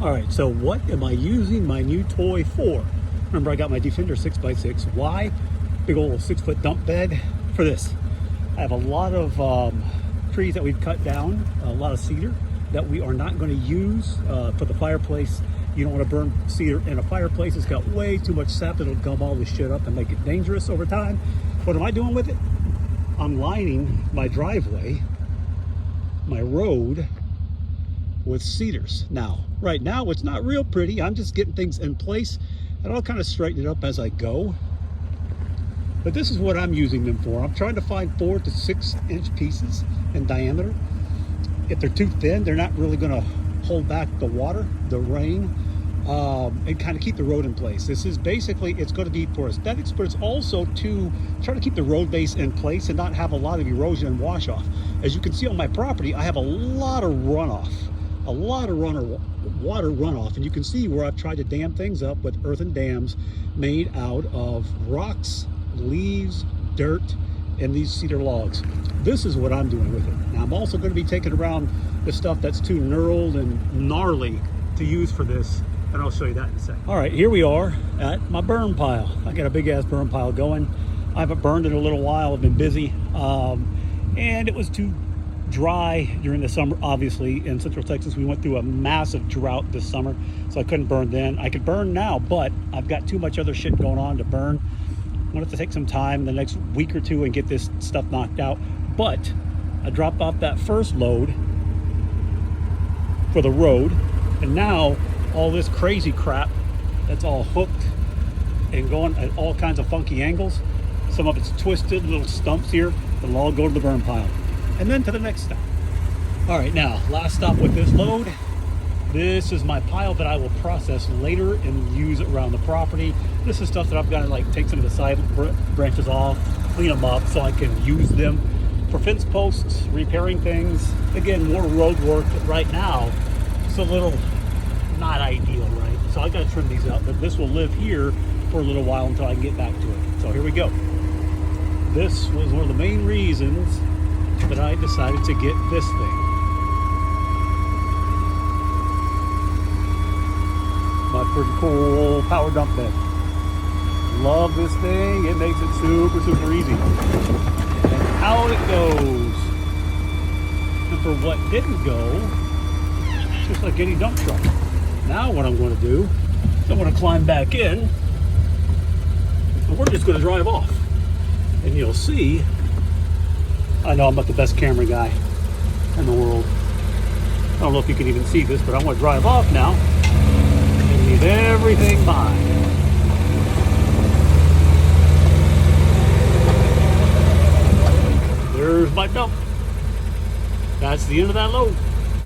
All right, so what am I using my new toy for? Remember, I got my Defender 6x6. Why? Big old 6-foot dump bed for this. I have a lot of trees that we've cut down, a lot of cedar that we are not going to use for the fireplace. You don't want to burn cedar in a fireplace. It's got way too much sap. It'll gum all this shit up and make it dangerous over time. What am I doing with it? I'm lining my driveway, my road, with cedars. Now, right now, it's not real pretty. I'm just getting things in place, and I'll kind of straighten it up as I go. But this is what I'm using them for. I'm trying to find 4 to 6 inch pieces in diameter. If they're too thin, they're not really going to hold back the water, the rain, and kind of keep the road in place. This is basically, it's going to be for aesthetics, but it's also to try to keep the road base in place and not have a lot of erosion and wash off. As you can see on my property, I have a lot of runoff. A lot of water runoff, and you can see where I've tried to dam things up with earthen dams made out of rocks, leaves, dirt, and these cedar logs. This is what I'm doing with it. Now, I'm also going to be taking around the stuff that's too knurled and gnarly to use for this, and I'll show you that in a second. All right, here we are at my burn pile. I got a big ass burn pile going. I haven't burned in a little while. I've been busy, and it was too dry during the summer. Obviously, in Central Texas, we went through a massive drought this summer, so I couldn't burn then. I could burn now, but I've got too much other shit going on to burn. I'm gonna have to take some time in the next week or two and get this stuff knocked out. But I dropped off that first load for the road, and now all this crazy crap that's all hooked and going at all kinds of funky angles, some of it's twisted, little stumps here, it'll all go to the burn pile. And then to the next stop. All right, now, last stop with this load. This is my pile that I will process later and use around the property. This is stuff that I've got to like take some of the side branches off, clean them up so I can use them for fence posts, repairing things. Again, more road work right now. It's a little not ideal, right? So I got to trim these up, but this will live here for a little while until I can get back to it. So here we go. This was one of the main reasons that I decided to get this thing. My pretty cool power dump bed. Love this thing. It makes it super, super easy. And out it goes. And for what didn't go, just like any dump truck. Now what I'm going to do is I'm going to climb back in, and we're just going to drive off. And you'll see, I know I'm not the best camera guy in the world. I don't know if you can even see this, but I'm going to drive off now and leave everything behind. There's my dump. That's the end of that load.